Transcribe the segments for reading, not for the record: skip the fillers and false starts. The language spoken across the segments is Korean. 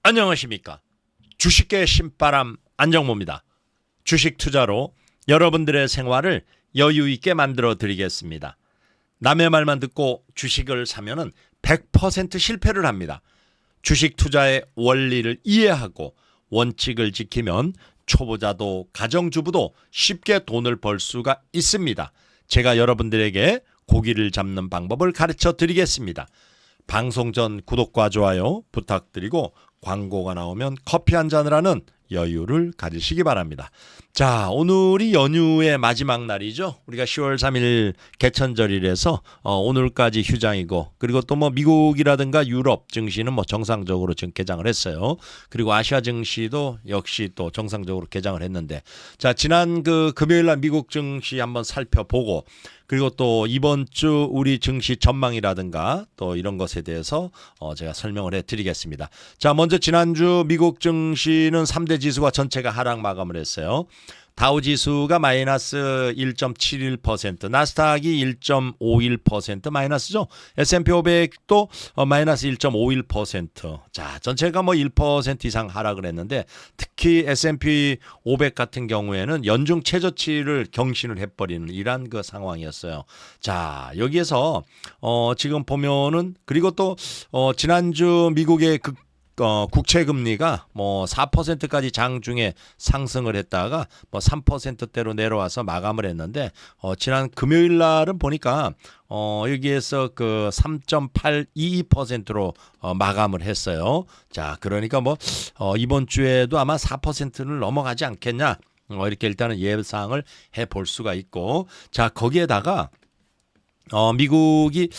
안녕하십니까. 주식계 신바람 안정모입니다. 주식 투자로 여러분들의 생활을 여유 있게 만들어 드리겠습니다. 남의 말만 듣고 주식을 사면은 100% 실패를 합니다. 주식 투자의 원리를 이해하고 원칙을 지키면 초보자도 가정주부도 쉽게 돈을 벌 수가 있습니다. 제가 여러분들에게 고기를 잡는 방법을 가르쳐 드리겠습니다. 방송 전 구독과 좋아요 부탁드리고 광고가 나오면 커피 한 잔을 하는 여유를 가지시기 바랍니다. 자, 오늘이 연휴의 마지막 날이죠. 우리가 10월 3일 개천절이라서 오늘까지 휴장이고, 그리고 또 뭐 미국이라든가 유럽 증시는 뭐 정상적으로 지금 개장을 했어요. 그리고 아시아 증시도 역시 또 정상적으로 개장을 했는데, 자, 지난 그 금요일 날 미국 증시 한번 살펴보고, 그리고 또 이번 주 우리 증시 전망이라든가 또 이런 것에 대해서 제가 설명을 해드리겠습니다. 자, 먼저 지난주 미국 증시는 3대 지수가 전체가 하락 마감을 했어요. 다우지수가 마이너스 1.71%, 나스닥이 1.51% 마이너스죠. S&P 500도 마이너스 1.51%. 자, 전체가 뭐 1% 이상 하락을 했는데, 특히 S&P 500 같은 경우에는 연중 최저치를 경신을 해버리는 이러한 그 상황이었어요. 자, 여기에서 지금 보면은, 그리고 또 지난주 미국의 국채 금리가 뭐 4%까지 장중에 상승을 했다가 뭐 3%대로 내려와서 마감을 했는데, 지난 금요일 날은 보니까 여기에서 그 3.822%로 마감을 했어요. 자, 그러니까 뭐 이번 주에도 아마 4%를 넘어가지 않겠냐, 이렇게 일단은 예상을 해 볼 수가 있고, 자, 거기에다가 미국이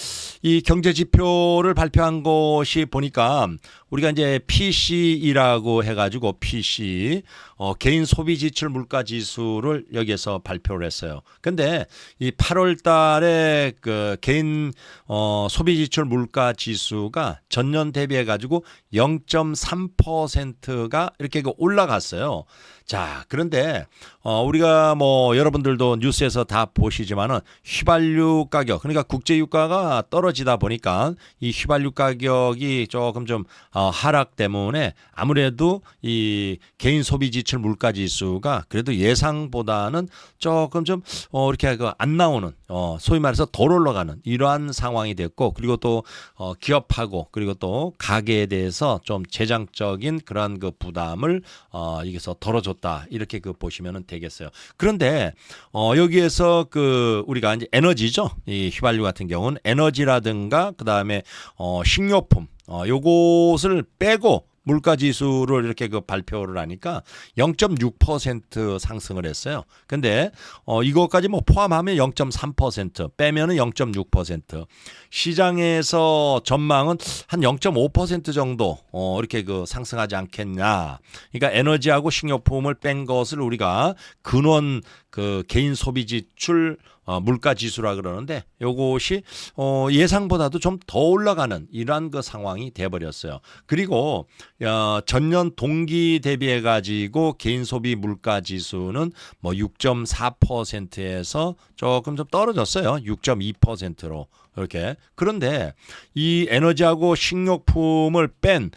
이 경제 지표를 발표한 것이 보니까 우리가 이제 PCE라고 해가지고 PC 개인 소비 지출 물가 지수를 여기에서 발표를 했어요. 근데 이 8월 달에 그 개인 소비 지출 물가 지수가 전년 대비해 가지고 0.3%가 이렇게 올라갔어요. 자, 그런데 우리가 뭐 여러분들도 뉴스에서 다 보시지만은 휘발유 가격, 그러니까 국제 유가가 떨어지다 보니까 이 휘발유 가격이 조금 좀 하락 때문에 아무래도 이 개인 소비 지출 물가 지수가 그래도 예상보다는 조금 좀 이렇게 안 나오는, 소위 말해서 덜 올라가는 이러한 상황이 됐고, 그리고 또 기업하고 그리고 또 가게에 대해서 좀 재정적인 그런 그 부담을 여기서 덜어줬다, 이렇게 그 보시면 되겠어요. 그런데 여기에서 그 우리가 이제 에너지죠, 이 휘발유 같은 경우는 에너지라든가 그 다음에 식료품 요것을 빼고 물가 지수를 이렇게 그 발표를 하니까 0.6% 상승을 했어요. 근데 이것까지 뭐 포함하면 0.3%, 빼면은 0.6%. 시장에서 전망은 한 0.5% 정도 이렇게 그 상승하지 않겠냐. 그러니까 에너지하고 식료품을 뺀 것을 우리가 근원 그 개인 소비 지출 물가 지수라 그러는데, 요것이 예상보다도 좀 더 올라가는 이러한 그 상황이 돼 버렸어요. 그리고 전년 동기 대비해 가지고 개인 소비 물가 지수는 뭐 6.4%에서 조금 좀 떨어졌어요. 6.2%로 이렇게. 그런데 이 에너지하고 식료품을 뺀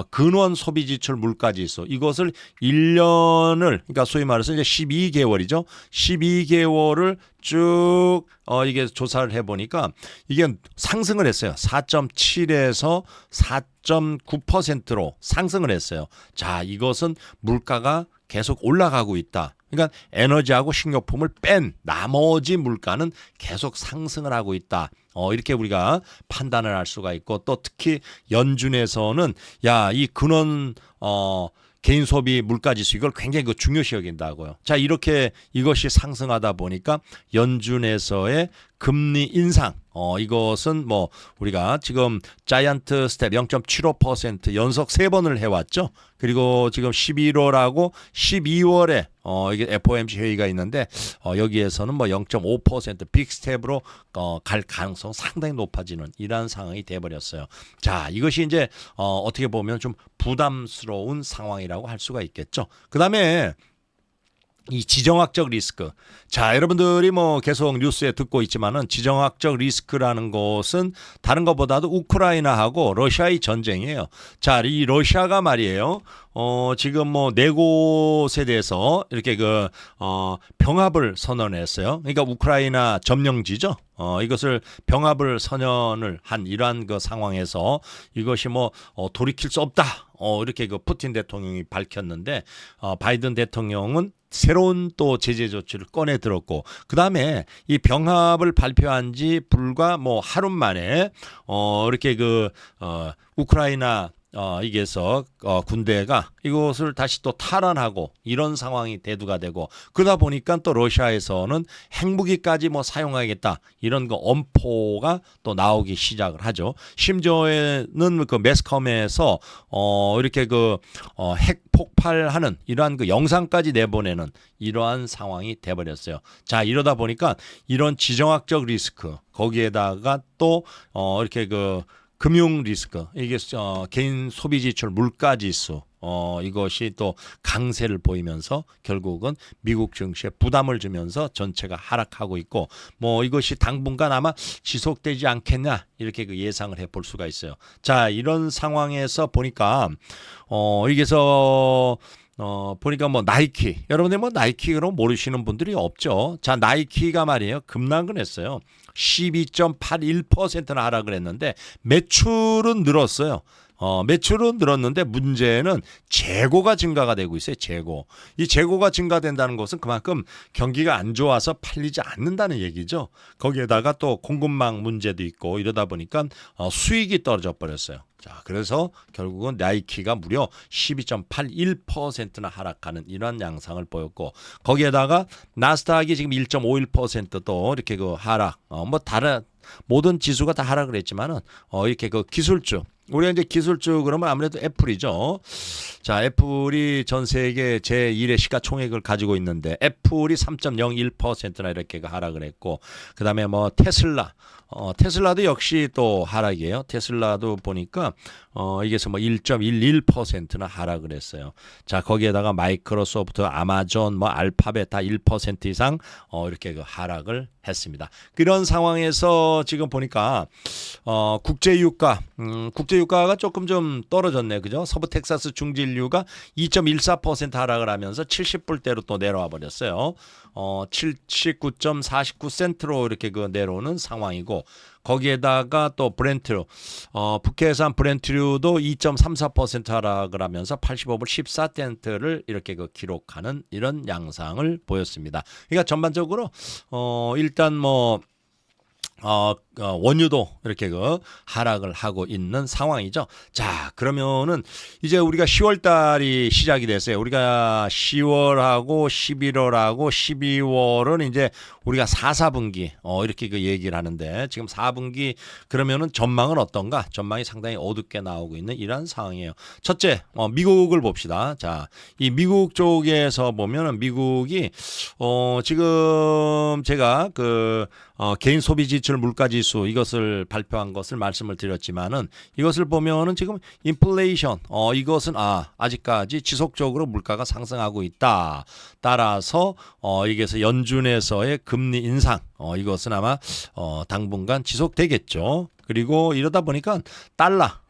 근원 소비 지출 물가 지수, 이것을 1년을, 그러니까 소위 말해서 이제 12개월이죠. 12개월을 쭉 이게 조사를 해 보니까 이게 상승을 했어요. 4.7에서 4.9%로 상승을 했어요. 자, 이것은 물가가 계속 올라가고 있다. 그러니까 에너지하고 식료품을 뺀 나머지 물가는 계속 상승을 하고 있다. 이렇게 우리가 판단을 할 수가 있고, 또 특히 연준에서는 이 근원 개인 소비 물가 지수, 이걸 굉장히 그 중요시 여긴다고요. 자, 이렇게 이것이 상승하다 보니까 연준에서의 금리 인상, 이것은 뭐 우리가 지금 자이언트 스텝 0.75% 연속 3번을 해왔죠. 그리고 지금 11월하고 12월에 이게 FOMC 회의가 있는데, 여기에서는 뭐 0.5% 빅 스텝으로 갈 가능성 상당히 높아지는 이러한 상황이 돼버렸어요. 자, 이것이 이제 어떻게 보면 좀 부담스러운 상황이라고 할 수가 있겠죠. 그 다음에 이 지정학적 리스크. 자, 여러분들이 뭐 계속 뉴스에 듣고 있지만은 지정학적 리스크라는 것은 다른 것보다도 우크라이나하고 러시아의 전쟁이에요. 자, 이 러시아가 말이에요. 지금 뭐 네 곳에 대해서 이렇게 병합을 선언했어요. 그러니까 우크라이나 점령지죠. 이것을 병합을 선언을 한 이러한 그 상황에서 이것이 뭐 돌이킬 수 없다. 이렇게 그 푸틴 대통령이 밝혔는데 바이든 대통령은 새로운 또 제재 조치를 꺼내 들었고 그다음에 이 병합을 발표한 지 불과 뭐 하루 만에 이렇게 우크라이나 이게서 군대가 이것을 다시 또 탈환하고 이런 상황이 대두가 되고 그러다 보니까 또 러시아에서는 핵무기까지 뭐 사용하겠다 이런 거 엄포가 또 나오기 시작을 하죠. 심지어는 그 매스컴에서 이렇게 핵 폭발하는 이러한 그 영상까지 내보내는 이러한 상황이 돼버렸어요. 자, 이러다 보니까 이런 지정학적 리스크 거기에다가 또 이렇게 금융 리스크 이게 개인 소비 지출 물가 지수 이것이 또 강세를 보이면서 결국은 미국 증시에 부담을 주면서 전체가 하락하고 있고 뭐 이것이 당분간 아마 지속되지 않겠냐 이렇게 예상을 해볼 수가 있어요. 자, 이런 상황에서 보니까 보니까 뭐 나이키 여러분들 뭐 나이키 그럼 모르시는 분들이 없죠. 자, 나이키가 말이에요 급락을 했어요. 12.81%나 하락을 했는데 매출은 늘었어요. 매출은 늘었는데 문제는 재고가 증가가 되고 있어요. 재고. 이 재고가 증가된다는 것은 그만큼 경기가 안 좋아서 팔리지 않는다는 얘기죠. 거기에다가 또 공급망 문제도 있고 이러다 보니까 수익이 떨어져 버렸어요. 자, 그래서 결국은 나이키가 무려 12.81%나 하락하는 이러한 양상을 보였고 거기에다가 나스닥이 지금 1.51%또 이렇게 하락. 뭐 다른 모든 지수가 다 하락을 했지만은 이렇게 기술주 우리가 이제 기술주 그러면 아무래도 애플이죠. 자, 애플이 전 세계 제1의 시가총액을 가지고 있는데 애플이 3.01%나 이렇게 하락을 했고 그다음에 뭐 테슬라도 역시 또 하락이에요. 테슬라도 보니까 이게서 뭐 1.11%나 하락을 했어요. 자, 거기에다가 마이크로소프트, 아마존, 뭐 알파벳 다 1% 이상 이렇게 하락을 했습니다. 그런 상황에서 지금 보니까 국제유가가 조금 좀 떨어졌네, 그죠? 서부 텍사스 중진유가 2.14% 하락을 하면서 70불대로 또 내려와 버렸어요. 79.49센트로 이렇게 내려오는 상황이고 거기에다가 또 브렌트 북해산 브렌트류도 2.34% 하락을 하면서 85불 14센트를 이렇게 기록하는 이런 양상을 보였습니다. 그러니까 전반적으로 일단 뭐 원유도 이렇게 하락을 하고 있는 상황이죠. 자, 그러면은 이제 우리가 10월 달이 시작이 됐어요. 우리가 10월하고 11월하고 12월은 이제 우리가 4분기 이렇게 얘기를 하는데 지금 4분기 그러면은 전망은 어떤가? 전망이 상당히 어둡게 나오고 있는 이런 상황이에요. 첫째, 미국을 봅시다. 자, 이 미국 쪽에서 보면은 미국이 지금 제가 개인 소비 지출 물가 지수 이것을 발표한 것을 말씀을 드렸지만은 이것을 보면은 지금 인플레이션 이것은 아직까지 지속적으로 물가가 상승하고 있다. 따라서 이게서 연준에서의 금리 인상 이것은 아마 당분간 지속되겠죠. 그리고 이러다 보니까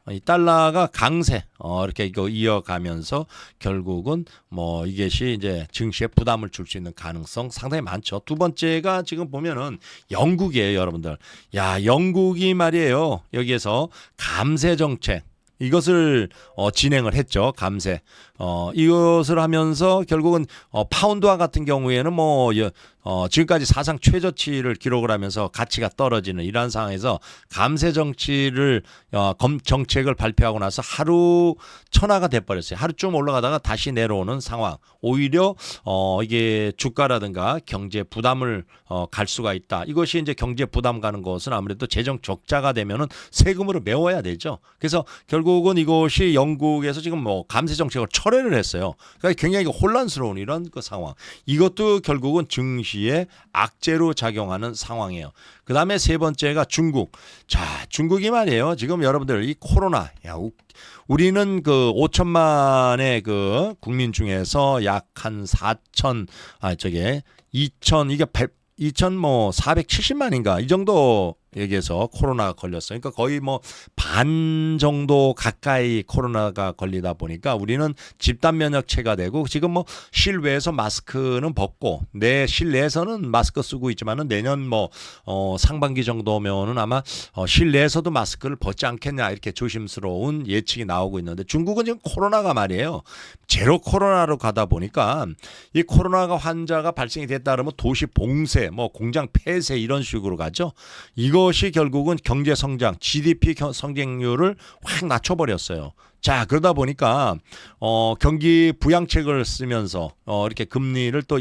이 달러가 강세 이렇게 이어가면서 결국은 뭐 이것이 이제 증시에 부담을 줄 수 있는 가능성 상당히 많죠. 두 번째가 지금 보면은 영국이에요, 여러분들. 야, 영국이 말이에요. 여기에서 감세 정책 이것을 진행을 했죠. 감세. 이것을 하면서 결국은 파운드화 같은 경우에는 뭐 지금까지 사상 최저치를 기록을 하면서 가치가 떨어지는 이러한 상황에서 감세 정책을 발표하고 나서 하루 천하가 돼버렸어요. 하루쯤 올라가다가 다시 내려오는 상황. 오히려 이게 주가라든가 경제 부담을 갈 수가 있다. 이것이 이제 경제 부담 가는 것은 아무래도 재정 적자가 되면은 세금으로 메워야 되죠. 그래서 결국은 이것이 영국에서 지금 뭐 감세 정책을 철회를 했어요. 그러니까 굉장히 혼란스러운 이런 상황. 이것도 결국은 증시 증시에 악재로 작용하는 상황이에요. 그 다음에 세 번째가 중국. 자, 중국이 말이에요. 지금 여러분들 이 코로나, 우리는 그 5천만의 그 국민 중에서 약 한 470만인가 이 정도 여기에서 코로나가 걸렸어요. 그러니까 거의 뭐 반 정도 가까이 코로나가 걸리다 보니까 우리는 집단 면역체가 되고 지금 뭐 실외에서 마스크는 벗고 내 실내에서는 마스크 쓰고 있지만은 내년 뭐 상반기 정도면은 아마 실내에서도 마스크를 벗지 않겠냐 이렇게 조심스러운 예측이 나오고 있는데 중국은 지금 코로나가 말이에요. 제로 코로나로 가다 보니까 이 코로나가 환자가 발생이 됐다 그러면 도시 봉쇄, 뭐 공장 폐쇄 이런 식으로 가죠. 이것이 결국은 경제 성장, GDP 성장률을 확 낮춰버렸어요. 자, 그러다 보니까 경기 부양책을 쓰면서 이렇게 금리를 또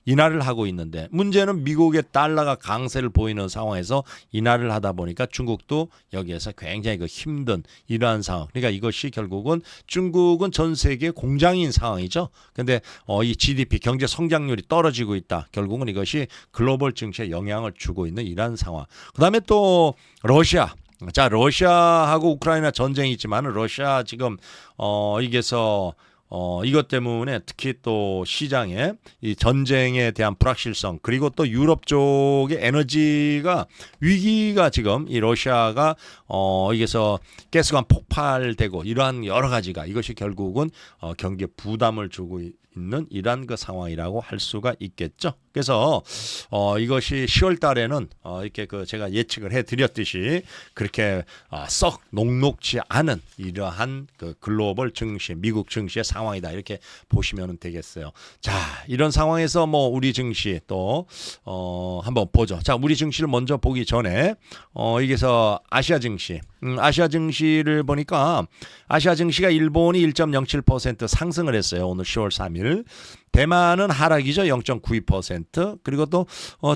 인하를 하고 있는데 문제는 미국의 달러가 강세를 보이는 상황에서 인하를 하다 보니까 중국도 여기에서 굉장히 그 힘든 이러한 상황. 그러니까 이것이 결국은 중국은 전 세계 공장인 상황이죠. 근데 이 GDP 경제 성장률이 떨어지고 있다. 결국은 이것이 글로벌 증시에 영향을 주고 있는 이러한 상황. 그다음에 또 러시아. 자, 러시아하고 우크라이나 전쟁이 있지만 러시아 지금 이게서 이것 때문에 특히 또 시장에 이 전쟁에 대한 불확실성 그리고 또 유럽 쪽의 에너지가 위기가 지금 이 러시아가 이게서 가스관 폭발되고 이러한 여러 가지가 이것이 결국은 경기에 부담을 주고 있는 이러한 그 상황이라고 할 수가 있겠죠. 그래서 이것이 10월 달에는 이렇게 그 제가 예측을 해드렸듯이 그렇게 썩 녹록지 않은 이러한 그 글로벌 증시, 미국 증시의 상황이다 이렇게 보시면 되겠어요. 자, 이런 상황에서 뭐 우리 증시 또 한번 보죠. 자, 우리 증시를 먼저 보기 전에 여기서 아시아 증시, 아시아 증시를 보니까 아시아 증시가 일본이 1.07% 상승을 했어요. 오늘 10월 3일. 대만은 하락이죠. 0.92%. 그리고 또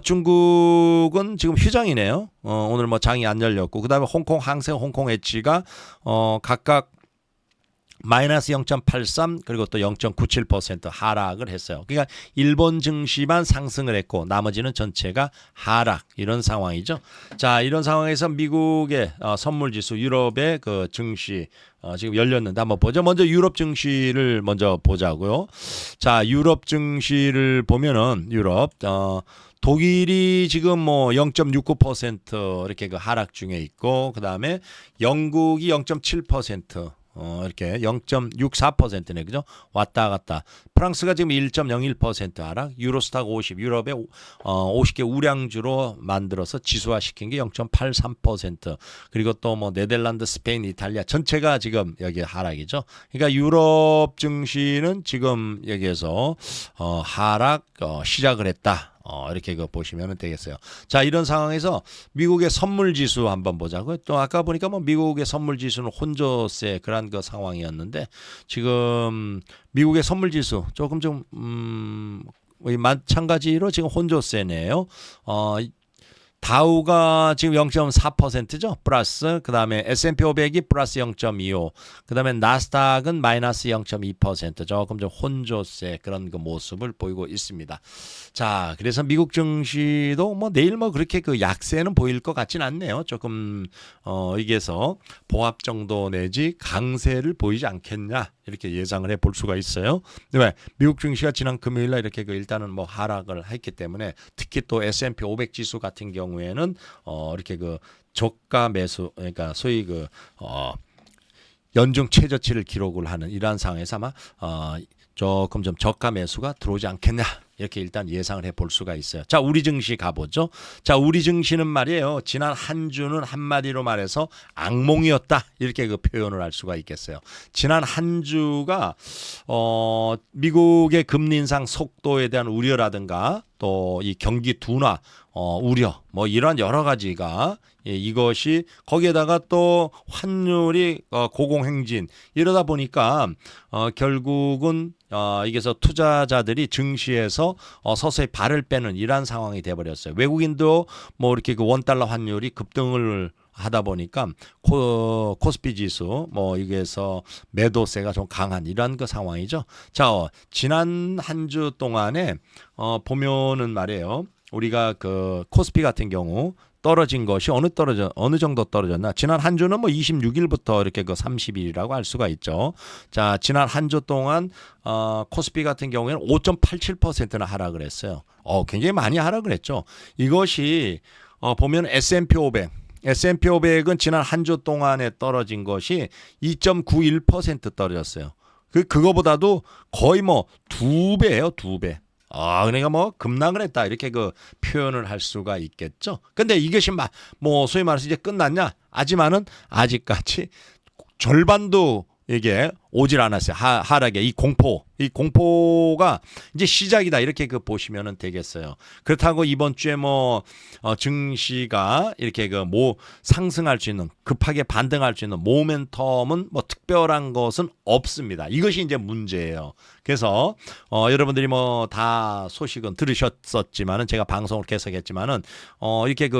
중국은 지금 휴장이네요. 오늘 뭐 장이 안 열렸고 그다음에 홍콩 항생, 홍콩 엣지가 각각 마이너스 0.83 그리고 또 0.97% 하락을 했어요. 그러니까 일본 증시만 상승을 했고 나머지는 전체가 하락 이런 상황이죠. 자, 이런 상황에서 미국의 선물지수 유럽의 그 증시 지금 열렸는데 한번 보죠. 먼저 유럽 증시를 먼저 보자고요. 자, 유럽 증시를 보면은 유럽 독일이 지금 뭐 0.69% 이렇게 그 하락 중에 있고 그다음에 영국이 0.7% 이렇게 0.64%네, 그죠? 왔다 갔다. 프랑스가 지금 1.01% 하락, 유로스탁 50, 유럽의 50개 우량주로 만들어서 지수화시킨 게 0.83%. 그리고 또 뭐 네덜란드, 스페인, 이탈리아 전체가 지금 여기 하락이죠. 그러니까 유럽 증시는 지금 여기에서 하락 시작을 했다. 이렇게 그 보시면 되겠어요. 자, 이런 상황에서 미국의 선물 지수 한번 보자고요. 또 아까 보니까 뭐 미국의 선물 지수는 혼조세 그런 그 상황이었는데 지금 미국의 선물 지수 조금 좀 마찬가지로 지금 혼조세네요. 다우가 지금 0.4%죠. 플러스. 그다음에 S&P 500이 플러스 0.25. 그다음에 나스닥은 마이너스 0.2%. 조금 좀 혼조세 그런 그 모습을 보이고 있습니다. 자, 그래서 미국 증시도 뭐 내일 뭐 그렇게 그 약세는 보일 것 같진 않네요. 조금 이게서 보합 정도 내지 강세를 보이지 않겠냐 이렇게 예상을 해 볼 수가 있어요. 왜? 미국 증시가 지난 금요일 날 이렇게 그 일단은 뭐 하락을 했기 때문에 특히 또 S&P 500 지수 같은 경우에는 이렇게 그 저가 매수 그러니까 소위 그 연중 최저치를 기록을 하는 이러한 상황에서 아마 조금 좀 저가 매수가 들어오지 않겠냐 이렇게 일단 예상을 해볼 수가 있어요. 자, 우리 증시 가보죠. 자, 우리 증시는 말이에요. 지난 한 주는 한마디로 말해서 악몽이었다 이렇게 그 표현을 할 수가 있겠어요. 지난 한 주가 미국의 금리 인상 속도에 대한 우려라든가 또 이 경기 둔화 우려 뭐 이런 여러 가지가 이것이 거기에다가 또 환율이 고공행진 이러다 보니까 결국은 이게서 투자자들이 증시에서 서서히 발을 빼는 이러한 상황이 돼버렸어요. 외국인도 뭐 이렇게 그 원달러 환율이 급등을 하다 보니까 코스피 지수 뭐 이게서 매도세가 좀 강한 이런 그 상황이죠. 자, 지난 한 주 동안에 보면은 말이에요. 우리가 그 코스피 같은 경우 떨어진 것이 어느 정도 떨어졌나? 지난 한 주는 뭐 26일부터 이렇게 그 30일이라고 할 수가 있죠. 자, 지난 한 주 동안 코스피 같은 경우에는 5.87%나 하락을 했어요. 굉장히 많이 하락을 했죠. 이것이 보면 S&P 500 S&P 500은 지난 한 주 동안에 떨어진 것이 2.91% 떨어졌어요. 그거보다도 거의 뭐 2배예요, 2배. 그러니까 뭐 급락을 했다 이렇게 그 표현을 할 수가 있겠죠. 근데 이것이 뭐 소위 말해서 이제 끝났냐? 하지만은 아직까지 절반도 이게 오질 않았어요. 하락의 이 공포가 이제 시작이다 이렇게 그 보시면은 되겠어요. 그렇다고 이번 주에 뭐 증시가 이렇게 그 상승할 수 있는 급하게 반등할 수 있는 모멘텀은 뭐 특별한 것은 없습니다. 이것이 이제 문제예요. 그래서 여러분들이 뭐 다 소식은 들으셨었지만은 제가 방송을 계속했지만은 이렇게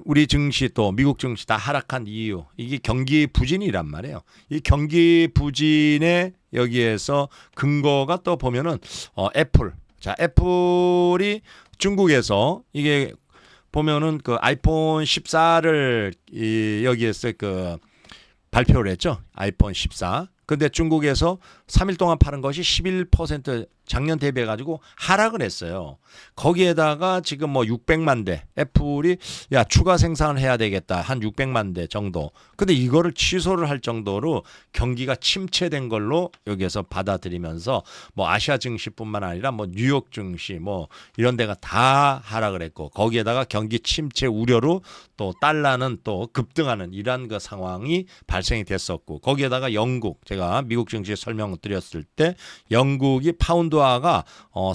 우리 증시 또 미국 증시 다 하락한 이유 이게 경기 부진이란 말이에요. 이 경기 부진에 여기에서 근거가 또 보면은 애플이 중국에서 이게 보면은 그 아이폰 14를 여기에서 그 발표를 했죠. 아이폰 14. 근데 중국에서 3일 동안 파는 것이 11% 작년 대비해 가지고 하락을 했어요. 거기에다가 지금 뭐 600만 대 애플이 추가 생산을 해야 되겠다. 한 600만 대 정도. 근데 이거를 취소를 할 정도로 경기가 침체된 걸로 여기에서 받아들이면서 뭐 아시아 증시뿐만 아니라 뭐 뉴욕 증시 뭐 이런 데가 다 하락을 했고 거기에다가 경기 침체 우려로 또 달러는 또 급등하는 이러한 그 상황이 발생이 됐었고 거기에다가 영국 제가 미국 증시 설명을 드렸을 때 영국이 파운드화가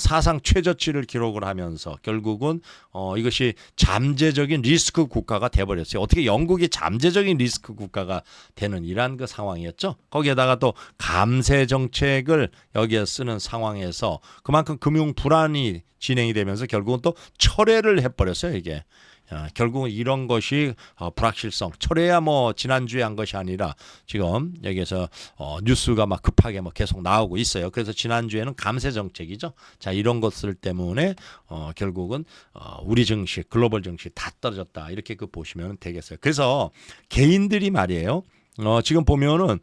사상 최저치를 기록을 하면서 결국은 이것이 잠재적인 리스크 국가가 돼버렸어요. 어떻게 영국이 잠재적인 리스크 국가가 되는 이러한 그 상황이었죠. 거기에다가 또 감세 정책을 여기에 쓰는 상황에서 그만큼 금융 불안이 진행이 되면서 결국은 또 철회를 해버렸어요. 이게. 결국은 이런 것이 불확실성 철회야 뭐 지난주에 한 것이 아니라 지금 여기에서 뉴스가 막 급하게 뭐 계속 나오고 있어요. 그래서 지난주에는 감세 정책이죠. 자 이런 것들 때문에 결국은 우리 증시 글로벌 증시 다 떨어졌다 이렇게 보시면 되겠어요. 그래서 개인들이 말이에요. 지금 보면은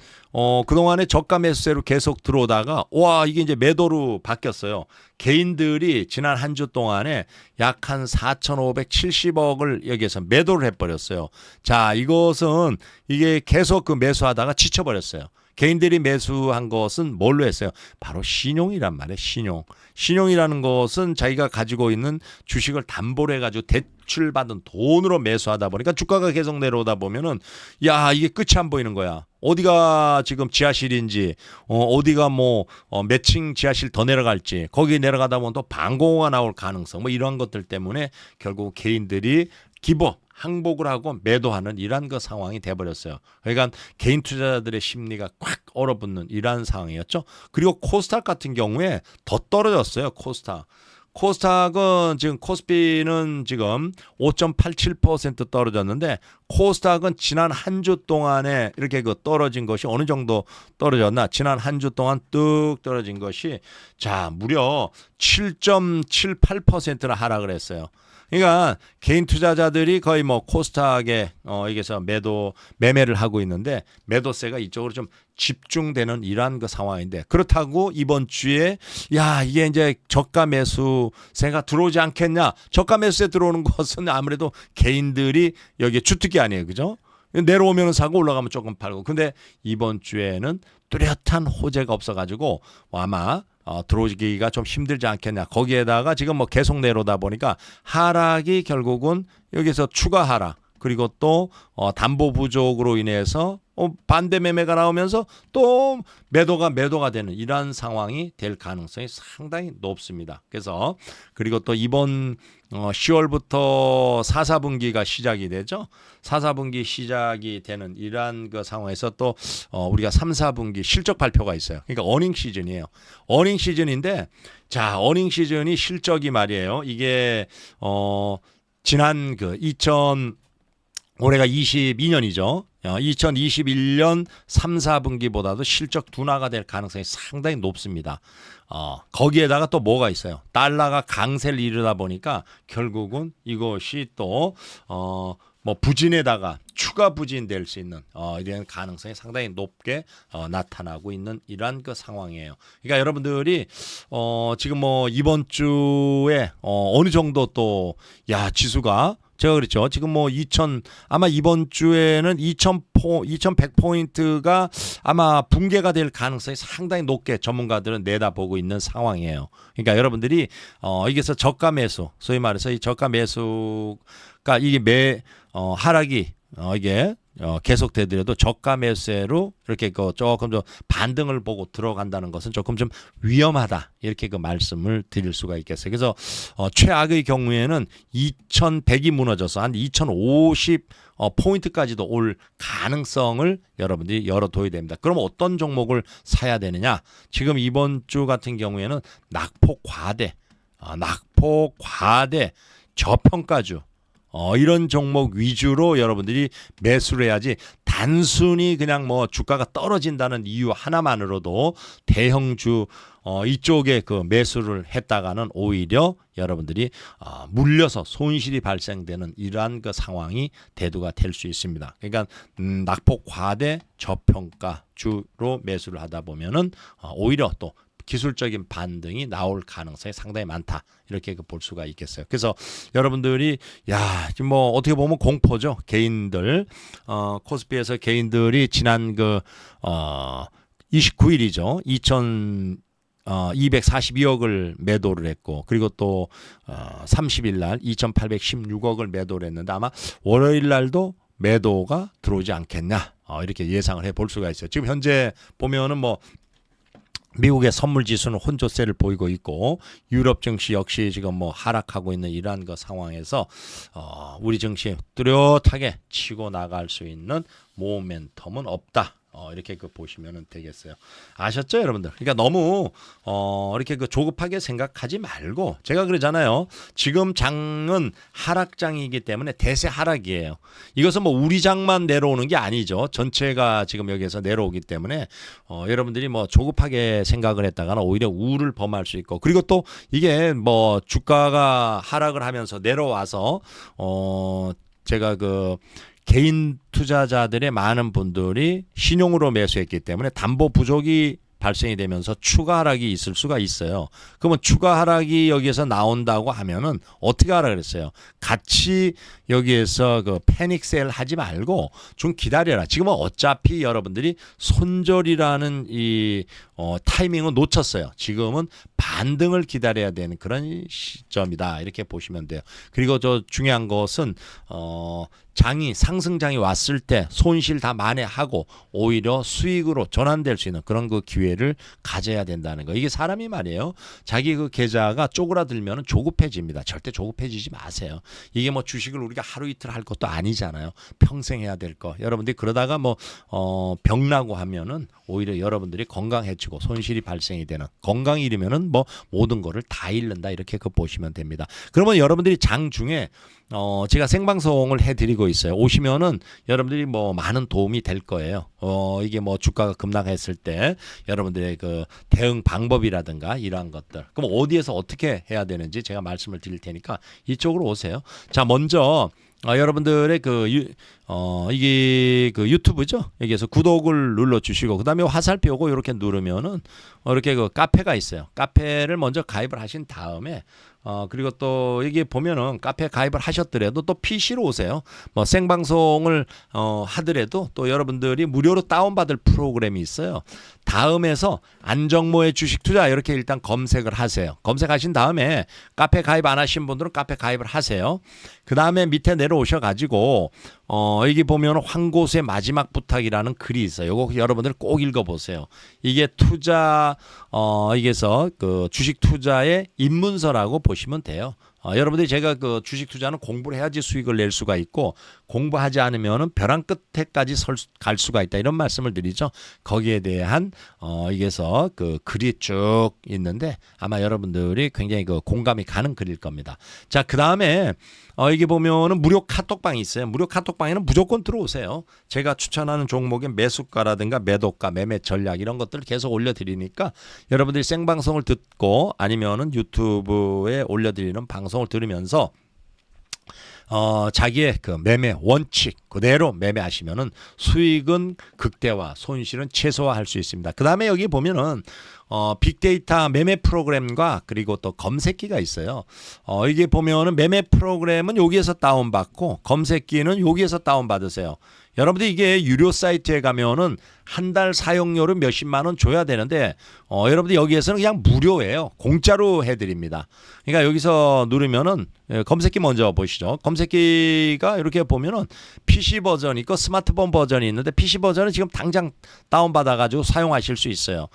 그동안에 저가 매수세로 계속 들어오다가 이게 이제 매도로 바뀌었어요. 개인들이 지난 한 주 동안에 약 한 4,570억을 여기에서 매도를 해버렸어요. 자, 이것은 이게 계속 그 매수하다가 지쳐버렸어요. 개인들이 매수한 것은 뭘로 했어요? 바로 신용이란 말이에요. 신용이라는 것은 자기가 가지고 있는 주식을 담보로 해가지고 대출받은 돈으로 매수하다 보니까 주가가 계속 내려오다 보면은 이게 끝이 안 보이는 거야. 어디가 지금 지하실인지 어디가 뭐 몇 층 지하실 더 내려갈지 거기 내려가다 보면 또 방공호가 나올 가능성 뭐 이런 것들 때문에 결국 개인들이 항복을 하고 매도하는 이러한 그 상황이 돼버렸어요. 그러니까 개인 투자자들의 심리가 꽉 얼어붙는 이러한 상황이었죠. 그리고 코스닥 같은 경우에 더 떨어졌어요. 코스닥은 지금 코스피는 지금 5.87% 떨어졌는데 코스닥은 지난 한 주 동안에 이렇게 떨어진 것이 어느 정도 떨어졌나? 지난 한 주 동안 뚝 떨어진 것이 무려 7.78%나 하락을 했어요. 그러니까 개인 투자자들이 거의 뭐 코스닥에 여기서 매매를 하고 있는데 매도세가 이쪽으로 좀 집중되는 이러한 그 상황인데 그렇다고 이번 주에 이게 이제 저가 매수세가 들어오지 않겠냐? 저가 매수세 들어오는 것은 아무래도 개인들이 여기 주특기 아니에요, 그죠? 내려오면 사고 올라가면 조금 팔고. 근데 이번 주에는 뚜렷한 호재가 없어가지고 아마 들어오기가 좀 힘들지 않겠냐. 거기에다가 지금 뭐 계속 내려오다 보니까 하락이 결국은 여기서 추가 하락 그리고 또 담보 부족으로 인해서 반대 매매가 나오면서 또 매도가 되는 이러한 상황이 될 가능성이 상당히 높습니다. 그래서 그리고 또 이번 10월부터 4, 4분기가 시작이 되죠. 4, 4분기 시작이 되는 이러한 그 상황에서 또 우리가 3, 4분기 실적 발표가 있어요. 그러니까 어닝 시즌이에요. 어닝 시즌인데 어닝 시즌이 실적이 말이에요. 이게 지난 올해가 22년이죠. 2021년 3, 4분기보다도 실적 둔화가 될 가능성이 상당히 높습니다. 거기에다가 또 뭐가 있어요? 달러가 강세를 이루다 보니까 결국은 이것이 또 뭐 부진에다가 추가 부진될 수 있는 이런 가능성이 상당히 높게 나타나고 있는 이러한 그 상황이에요. 그러니까 여러분들이 지금 뭐 이번 주에 어느 정도 또 지수가 제가 그랬죠. 지금 뭐 아마 이번 주에는 2100포인트가 아마 붕괴가 될 가능성이 상당히 높게 전문가들은 내다보고 있는 상황이에요. 그러니까 여러분들이 이게서 저가 매수, 소위 말해서 이 저가 매수가 이게 하락이 이게 계속되더라도 저가 매수로 이렇게 조금 더 반등을 보고 들어간다는 것은 조금 좀 위험하다 이렇게 그 말씀을 드릴 수가 있겠어요. 그래서 최악의 경우에는 2100이 무너져서 한 2050 포인트까지도 올 가능성을 여러분들이 열어둬야 됩니다. 그럼 어떤 종목을 사야 되느냐? 지금 이번 주 같은 경우에는 낙폭 과대 저평가주 이런 종목 위주로 여러분들이 매수를 해야지 단순히 그냥 뭐 주가가 떨어진다는 이유 하나만으로도 대형주 이쪽에 그 매수를 했다가는 오히려 여러분들이 물려서 손실이 발생되는 이러한 그 상황이 대두가 될 수 있습니다. 그러니까 낙폭 과대 저평가주로 매수를 하다 보면은 오히려 또 기술적인 반등이 나올 가능성이 상당히 많다. 이렇게 볼 수가 있겠어요. 그래서 여러분들이 지금 뭐 어떻게 보면 공포죠. 개인들 코스피에서 개인들이 지난 29일이죠. 242억을 매도를 했고 그리고 또 30일 날 2816억을 매도를 했는데 아마 월요일 날도 매도가 들어오지 않겠냐. 이렇게 예상을 해볼 수가 있어요. 지금 현재 보면은 뭐 미국의 선물 지수는 혼조세를 보이고 있고 유럽 증시 역시 지금 뭐 하락하고 있는 이러한 그 상황에서 우리 증시 뚜렷하게 치고 나갈 수 있는 모멘텀은 없다. 이렇게 보시면 되겠어요. 아셨죠, 여러분들? 그러니까 너무 이렇게 조급하게 생각하지 말고 제가 그러잖아요. 지금 장은 하락장이기 때문에 대세 하락이에요. 이것은 뭐 우리 장만 내려오는 게 아니죠. 전체가 지금 여기에서 내려오기 때문에 여러분들이 뭐 조급하게 생각을 했다가는 오히려 우를 범할 수 있고 그리고 또 이게 뭐 주가가 하락을 하면서 내려와서 제가 개인 투자자들의 많은 분들이 신용으로 매수했기 때문에 담보 부족이 발생이 되면서 추가 하락이 있을 수가 있어요. 그러면 추가 하락이 여기에서 나온다고 하면은 어떻게 하라 그랬어요? 같이 여기에서 패닉 세일 하지 말고 좀 기다려라. 지금은 어차피 여러분들이 손절이라는 이 타이밍을 놓쳤어요. 지금은 반등을 기다려야 되는 그런 시점이다. 이렇게 보시면 돼요. 그리고 중요한 것은 상승장이 왔을 때 손실 다 만회하고 오히려 수익으로 전환될 수 있는 그런 기회를 가져야 된다는 거. 이게 사람이 말이에요. 자기 계좌가 쪼그라들면 조급해집니다. 절대 조급해지지 마세요. 이게 뭐 주식을 우리가 하루 이틀 할 것도 아니잖아요. 평생 해야 될 거. 여러분들이 그러다가 병나고 하면은 오히려 여러분들이 건강해지고 손실이 발생이 되는 건강이 잃으면은 뭐 모든 거를 다 잃는다. 이렇게 보시면 됩니다. 그러면 여러분들이 장 중에 제가 생방송을 해드리고 있어요. 오시면은 여러분들이 뭐 많은 도움이 될 거예요. 이게 뭐 주가가 급락했을 때 여러분들의 대응 방법이라든가 이러한 것들. 그럼 어디에서 어떻게 해야 되는지 제가 말씀을 드릴 테니까 이쪽으로 오세요. 자, 먼저 여러분들의 이게 유튜브죠. 여기에서 구독을 눌러주시고 그다음에 화살표 오고 이렇게 누르면은 이렇게 카페가 있어요. 카페를 먼저 가입을 하신 다음에 그리고 또 여기 보면은 카페 가입을 하셨더라도 또 PC로 오세요. 뭐 생방송을 하더라도 또 여러분들이 무료로 다운받을 프로그램이 있어요. 다음에서 안정모의 주식 투자 이렇게 일단 검색을 하세요. 검색하신 다음에 카페 가입 안 하신 분들은 카페 가입을 하세요. 그 다음에 밑에 내려오셔 가지고 여기 보면 황고수의 마지막 부탁이라는 글이 있어요. 이거 여러분들 꼭 읽어보세요. 이게 이게서 주식 투자의 입문서라고 보시면 돼요. 여러분들이 제가 주식 투자는 공부를 해야지 수익을 낼 수가 있고 공부하지 않으면은 벼랑 끝에까지 갈 수가 있다 이런 말씀을 드리죠. 거기에 대한 이게서 글이 쭉 있는데 아마 여러분들이 굉장히 공감이 가는 글일 겁니다. 자, 그 다음에 이게 보면은 무료 카톡방이 있어요. 무료 카톡방에는 무조건 들어오세요. 제가 추천하는 종목의 매수가라든가 매도가, 매매 전략 이런 것들을 계속 올려드리니까 여러분들이 생방송을 듣고 아니면은 유튜브에 올려드리는 방송을 들으면서 자기의 그 매매 원칙 그대로 매매하시면은 수익은 극대화, 손실은 최소화할 수 있습니다. 그 다음에 여기 보면은 빅데이터 매매 프로그램과 그리고 또 검색기가 있어요. 이게 보면은 매매 프로그램은 여기에서 다운받고 검색기는 여기에서 다운받으세요. 여러분들 이게 유료 사이트에 가면은 한 달 사용료를 몇십만 원 줘야 되는데 여러분들 여기에서는 그냥 무료예요. 공짜로 해드립니다. 그러니까 여기서 누르면은 검색기 먼저 보시죠. 검색기가 이렇게 보면은 PC 버전이 있고 스마트폰 버전이 있는데 PC 버전은 지금 당장 다운받아가지고 사용하실 수 있어요.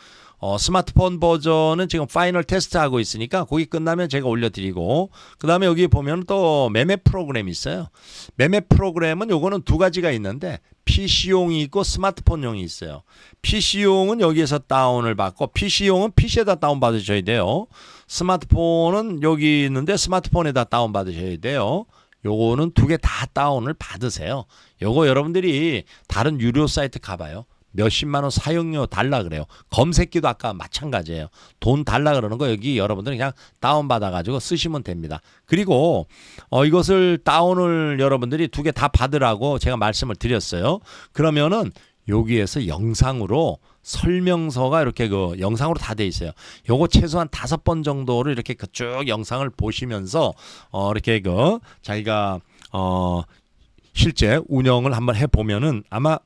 스마트폰 버전은 지금 파이널 테스트 하고 있으니까 거기 끝나면 제가 올려드리고 그 다음에 여기 보면 또 매매 프로그램이 있어요. 매매 프로그램은 요거는 두 가지가 있는데 PC용이 있고 스마트폰용이 있어요. PC용은 여기에서 다운을 받고 PC용은 PC에다 다운받으셔야 돼요. 스마트폰은 여기 있는데 스마트폰에다 다운받으셔야 돼요. 요거는 두 개 다 다운을 받으세요. 요거 여러분들이 다른 유료 사이트 가봐요. 몇십만 원 사용료 달라 그래요. 검색기도 아까 마찬가지예요. 돈 달라 그러는 거 여기 여러분들 그냥 다운받아 가지고 쓰시면 됩니다. 그리고 이것을 다운을 여러분들이 두 개 다 받으라고 제가 말씀을 드렸어요. 그러면은 여기에서 영상으로 설명서가 이렇게 그 영상으로 다 돼 있어요. 요거 최소한 5번 정도를 이렇게 쭉 영상을 보시면서 이렇게 그 자기가 실제 운영을 한번 해 보면은 아마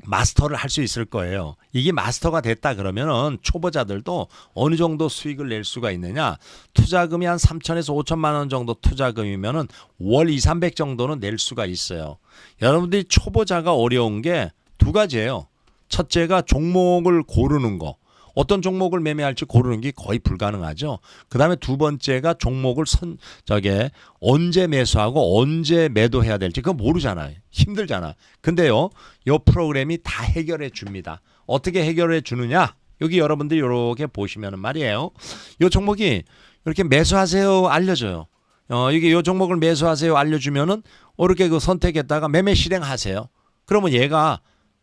마스터를 할 수 있을 거예요. 이게 마스터가 됐다 그러면은 초보자들도 어느 정도 수익을 낼 수가 있느냐? 투자금이 한 3천에서 5천만 원 정도 투자금이면은 월 2, 300 정도는 낼 수가 있어요. 여러분들이 초보자가 어려운 게 두 가지예요. 첫째가 종목을 고르는 거. 어떤 종목을 매매할지 고르는 게 거의 불가능하죠. 그 다음에 두 번째가 종목을 언제 매수하고 언제 매도해야 될지 그거 모르잖아요. 힘들잖아. 근데요, 이 프로그램이 다 해결해 줍니다. 어떻게 해결해 주느냐? 여기 여러분들이 이렇게 보시면 말이에요. 이 종목이 이렇게 매수하세요 알려줘요. 이게 이 종목을 매수하세요 알려주면은 이렇게 그 선택했다가 매매 실행하세요. 그러면 얘가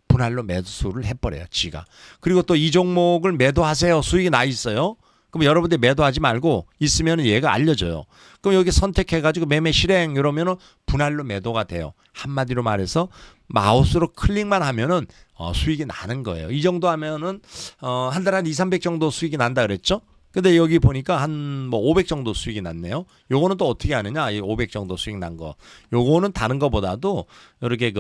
분할로 매수를 해버려요, 지가. 그리고 또 이 종목을 매도하세요. 수익이 나 있어요. 그럼 여러분들 매도하지 말고 있으면 얘가 알려줘요. 그럼 여기 선택해가지고 매매 실행 이러면은 분할로 매도가 돼요. 한마디로 말해서 마우스로 클릭만 하면은 수익이 나는 거예요. 이 정도 하면은 한 달에 한 2, 300 정도 수익이 난다 그랬죠? 근데 여기 보니까 한 뭐 500 정도 수익이 났네요. 요거는 또 어떻게 하느냐? 이 500 정도 수익 난 거. 요거는 다른 거보다도 이렇게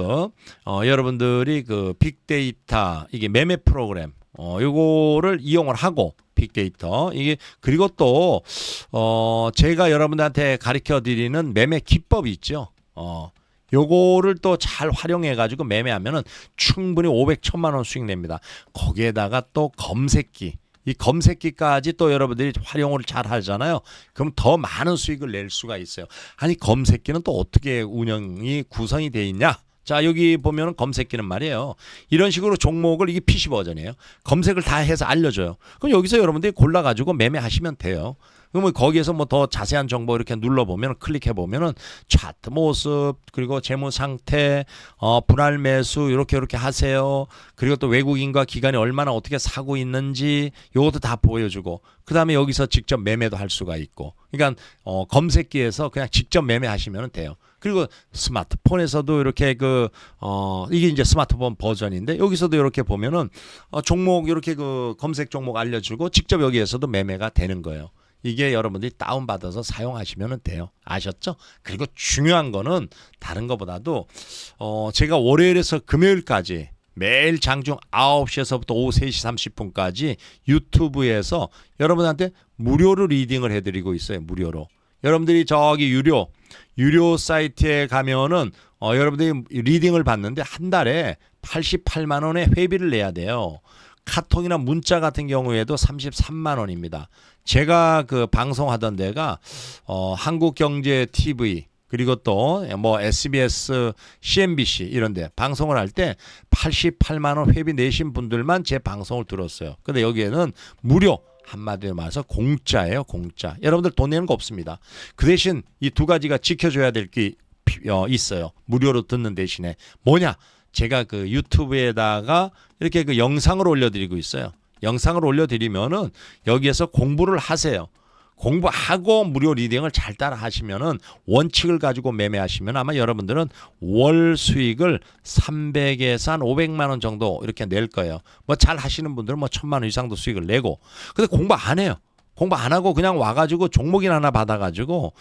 여러분들이 그 빅데이터 이게 매매 프로그램 요거를 이용을 하고 빅데이터 이게 그리고 또 제가 여러분들한테 가르쳐 드리는 매매 기법이 있죠. 요거를 또 잘 활용해 가지고 매매하면은 충분히 500, 1000만 원 수익 냅니다. 거기에다가 또 검색기 이 검색기까지 또 여러분들이 활용을 잘 하잖아요. 그럼 더 많은 수익을 낼 수가 있어요. 아니 검색기는 또 어떻게 운영이 구성이 돼 있냐? 자 여기 보면은 검색기는 말이에요. 이런 식으로 종목을 이게 PC 버전이에요. 검색을 다 해서 알려줘요. 그럼 여기서 여러분들이 골라가지고 매매하시면 돼요. 그러면 거기에서 뭐 더 자세한 정보 이렇게 눌러보면 클릭해 보면은 차트 모습 그리고 재무 상태 분할 매수 이렇게 하세요. 그리고 또 외국인과 기관이 얼마나 어떻게 사고 있는지 이것도 다 보여주고 그 다음에 여기서 직접 매매도 할 수가 있고 그러니까 검색기에서 그냥 직접 매매하시면 돼요. 그리고 스마트폰에서도 이렇게 이게 이제 스마트폰 버전인데 여기서도 이렇게 보면은 종목 이렇게 검색 종목 알려주고 직접 여기에서도 매매가 되는 거예요. 이게 여러분들이 다운받아서 사용하시면 돼요. 아셨죠? 그리고 중요한 거는 다른 것보다도 제가 월요일에서 금요일까지 매일 장중 9시에서부터 오후 3시 30분까지 유튜브에서 여러분한테 무료로 리딩을 해드리고 있어요. 무료로. 여러분들이 저기 유료 사이트에 가면은 여러분들이 리딩을 받는데 한 달에 88만 원의 회비를 내야 돼요. 카톡이나 문자 같은 경우에도 33만 원입니다. 제가 방송하던 데가 한국경제TV 그리고 또 뭐 SBS, CNBC 이런 데 방송을 할 때 88만 원 회비 내신 분들만 제 방송을 들었어요. 근데 여기에는 무료 한마디로 말해서 공짜예요. 공짜. 여러분들 돈 내는 거 없습니다. 그 대신 이 두 가지가 지켜줘야 될 게 있어요. 무료로 듣는 대신에 뭐냐? 제가 그 유튜브에다가 이렇게 그 영상을 올려드리고 있어요. 영상을 올려드리면은 여기에서 공부를 하세요. 공부하고 무료 리딩을 잘 따라 하시면은 원칙을 가지고 매매하시면 아마 여러분들은 월 수익을 300에서 한 500만 원 정도 이렇게 낼 거예요. 뭐 잘 하시는 분들은 뭐 1000만 원 이상도 수익을 내고. 근데 공부 안 해요. 공부 안 하고 그냥 와가지고 종목이나 하나 받아가지고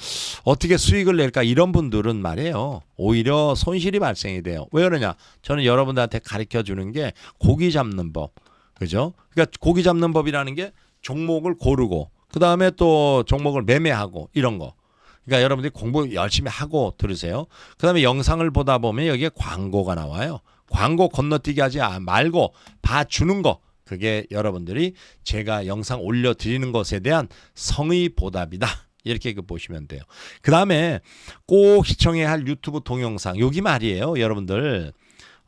어떻게 수익을 낼까 이런 분들은 말이에요. 오히려 손실이 발생이 돼요. 왜 그러냐? 저는 여러분들한테 가르쳐 주는 게 고기 잡는 법. 그죠? 그러니까 고기 잡는 법이라는 게 종목을 고르고 그 다음에 또 종목을 매매하고 이런 거. 그러니까 여러분들이 공부 열심히 하고 들으세요. 그 다음에 영상을 보다 보면 여기에 광고가 나와요. 광고 건너뛰기 하지 말고 봐주는 거. 그게 여러분들이 제가 영상 올려드리는 것에 대한 성의 보답이다. 이렇게 보시면 돼요. 그 다음에 꼭 시청해야 할 유튜브 동영상. 여기 말이에요. 여러분들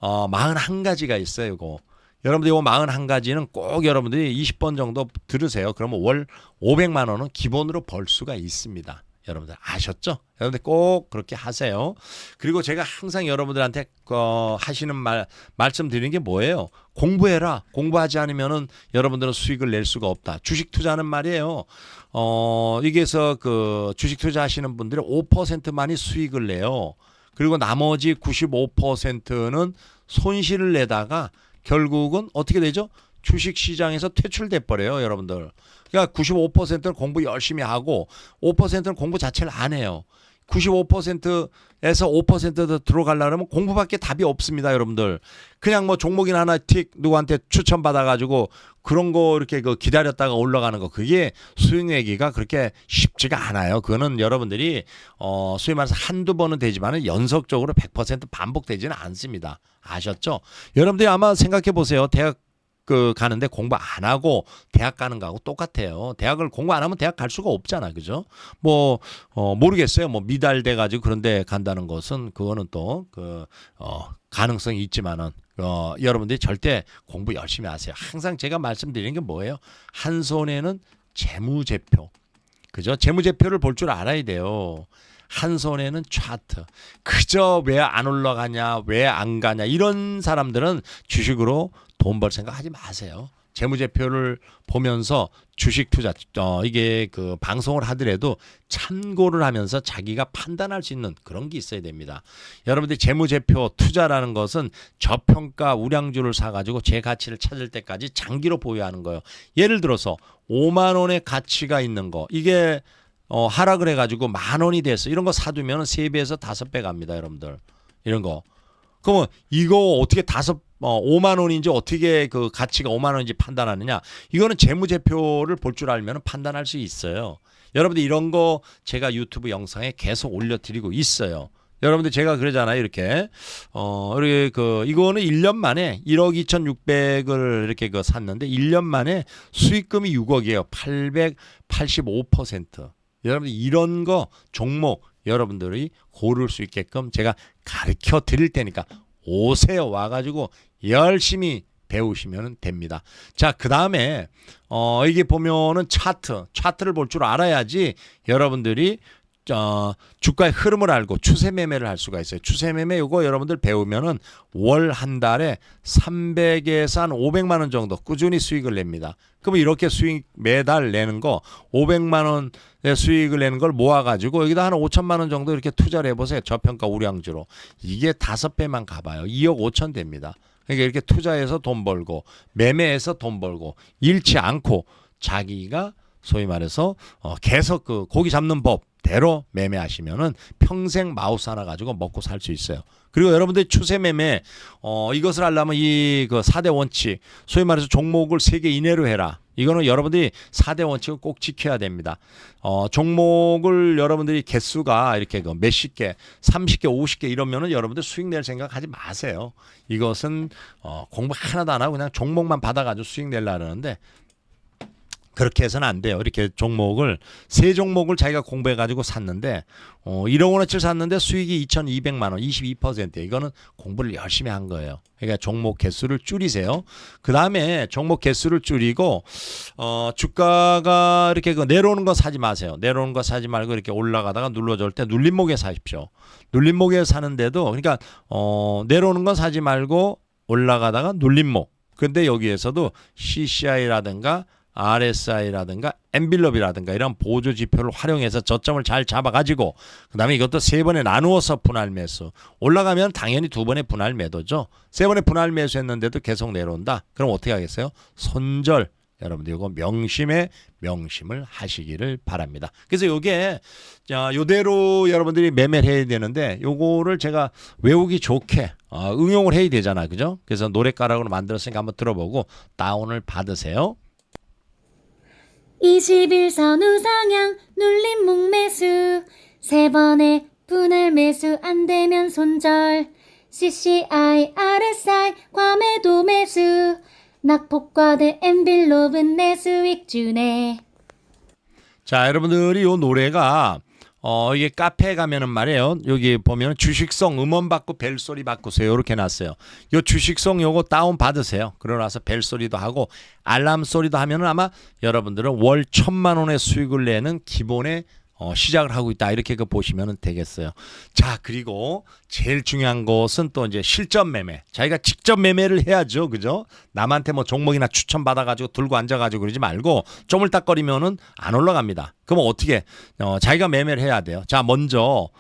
41가지가 있어요. 이거. 여러분들 이거 41가지는 꼭 여러분들이 20번 정도 들으세요. 그러면 월 500만 원은 기본으로 벌 수가 있습니다. 여러분들 아셨죠? 여러분들 꼭 그렇게 하세요. 그리고 제가 항상 여러분들한테 하시는 말씀 드리는 게 뭐예요? 공부해라. 공부하지 않으면은 여러분들은 수익을 낼 수가 없다. 주식 투자는 말이에요. 여기에서 그 주식 투자하시는 분들이 5%만이 수익을 내요. 그리고 나머지 95%는 손실을 내다가 결국은 어떻게 되죠? 주식 시장에서 퇴출돼 버려요, 여러분들. 그러니까 95%는 공부 열심히 하고 5%는 공부 자체를 안 해요. 95%에서 5%더 들어가려면 공부밖에 답이 없습니다, 여러분들. 그냥 뭐 종목이나 하나 틱 누구한테 추천받아가지고 그런 거 이렇게 기다렸다가 올라가는 거 그게 수익 내기가 그렇게 쉽지가 않아요. 그거는 여러분들이 소위 말해서 한두 번은 되지만은 연속적으로 100% 반복되지는 않습니다. 아셨죠? 여러분들이 아마 생각해 보세요. 대학 가는데 공부 안 하고 대학 가는 거하고 똑같아요. 대학을 공부 안 하면 대학 갈 수가 없잖아. 그죠? 뭐, 모르겠어요. 뭐 미달돼 가지고 그런데 간다는 것은 그거는 또 가능성이 있지만은 여러분들이 절대 공부 열심히 하세요. 항상 제가 말씀드리는 게 뭐예요? 한 손에는 재무제표. 그죠? 재무제표를 볼 줄 알아야 돼요. 한 손에는 차트. 그저 왜 안 올라가냐, 왜 안 가냐 이런 사람들은 주식으로 돈 벌 생각 하지 마세요. 재무제표를 보면서 주식 투자 이게 그 방송을 하더라도 참고를 하면서 자기가 판단할 수 있는 그런 게 있어야 됩니다. 여러분들이 재무제표 투자라는 것은 저평가 우량주를 사가지고 제 가치를 찾을 때까지 장기로 보유하는 거예요. 예를 들어서 5만 원의 가치가 있는 거 이게 하락을 해가지고 10,000원이 됐어. 이런 거 사두면 3배에서 5배 갑니다, 여러분들. 이런 거. 그러면 이거 어떻게 5만 원인지 어떻게 그 가치가 5만 원인지 판단하느냐? 이거는 재무제표를 볼 줄 알면 판단할 수 있어요. 여러분들 이런 거 제가 유튜브 영상에 계속 올려드리고 있어요. 여러분들 제가 그러잖아요. 이렇게 이거는 1년 만에 1억 2,600을 이렇게 샀는데 1년 만에 수익금이 6억이에요. 885%. 여러분들 이런 거 종목 여러분들이 고를 수 있게끔 제가 가르쳐 드릴 테니까 오세요. 와가지고 열심히 배우시면 됩니다. 자, 그 다음에 이게 보면은 차트를 볼 줄 알아야지 여러분들이 주가의 흐름을 알고 추세 매매를 할 수가 있어요. 추세 매매 이거 여러분들 배우면은 월 한 달에 300에서 한 500만 원 정도 꾸준히 수익을 냅니다. 그러면 이렇게 수익 매달 내는 거 500만 원의 수익을 내는 걸 모아가지고 여기다 한 5천만 원 정도 이렇게 투자를 해보세요. 저평가 우량주로. 이게 5배만 가봐요. 2억 5천 됩니다. 그러니까 이렇게 투자해서 돈 벌고 매매해서 돈 벌고 잃지 않고 자기가 소위 말해서 계속 그 고기 잡는 법대로 매매하시면은 평생 마우스 하나 가지고 먹고 살 수 있어요. 그리고 여러분들 추세 매매 이것을 하려면 이 그 4대 원칙 소위 말해서 종목을 3개 이내로 해라. 이거는 여러분들이 4대 원칙을 꼭 지켜야 됩니다. 종목을 여러분들이 개수가 이렇게 몇십 개, 30개, 50개 이러면은 여러분들 수익 낼 생각하지 마세요. 이것은 공부 하나도 안 하고 그냥 종목만 받아가지고 수익 내려고 하는데 그렇게 해서는 안 돼요. 이렇게 종목을 세 종목을 자기가 공부해 가지고 샀는데 1억 원어치를 샀는데 수익이 2,200만 원, 22%예요. 이거는 공부를 열심히 한 거예요. 그러니까 종목 개수를 줄이세요. 그다음에 종목 개수를 줄이고 주가가 이렇게 내려오는 거 사지 마세요. 내려오는 거 사지 말고 이렇게 올라가다가 눌러줄 때 눌림목에 사십시오. 눌림목에 사는데도 그러니까 내려오는 건 사지 말고 올라가다가 눌림목. 근데 여기에서도 CCI라든가 RSI라든가 엔빌롭이라든가 이런 보조 지표를 활용해서 저점을 잘 잡아가지고 그다음에 이것도 세 번에 나누어서 분할 매수. 올라가면 당연히 두 번의 분할 매도죠. 세 번의 분할 매수했는데도 계속 내려온다. 그럼 어떻게 하겠어요? 손절. 여러분들 이거 명심에 명심을 하시기를 바랍니다. 그래서 요게 요대로 여러분들이 매매를 해야 되는데 요거를 제가 외우기 좋게 응용을 해야 되잖아. 그죠? 그래서 노랫가락으로 만들었으니까 한번 들어보고 다운을 받으세요. 21선 우상향 눌림목 매수 세 번의 분할 매수 안되면 손절 CCI, RSI 과매도 매수 낙폭과대 엔빌롭은 내 수익 주네. 자, 여러분들이 요 노래가 이게 카페에 가면은 말이에요. 여기 보면 주식송 음원 받고 벨소리 바꾸세요. 이렇게 놨어요. 요 주식송 요거 다운 받으세요. 그러고 나서 벨소리도 하고 알람 소리도 하면은 아마 여러분들은 월 1,000만 원의 수익을 내는 기본의 시작을 하고 있다. 이렇게 보시면 되겠어요. 자, 그리고 제일 중요한 것은 또 이제 실전 매매. 자기가 직접 매매를 해야죠. 그죠? 남한테 뭐 종목이나 추천받아가지고 들고 앉아가지고 그러지 말고 쪼물딱거리면은 안 올라갑니다. 그럼 어떻게? 자기가 매매를 해야 돼요. 자, 먼저,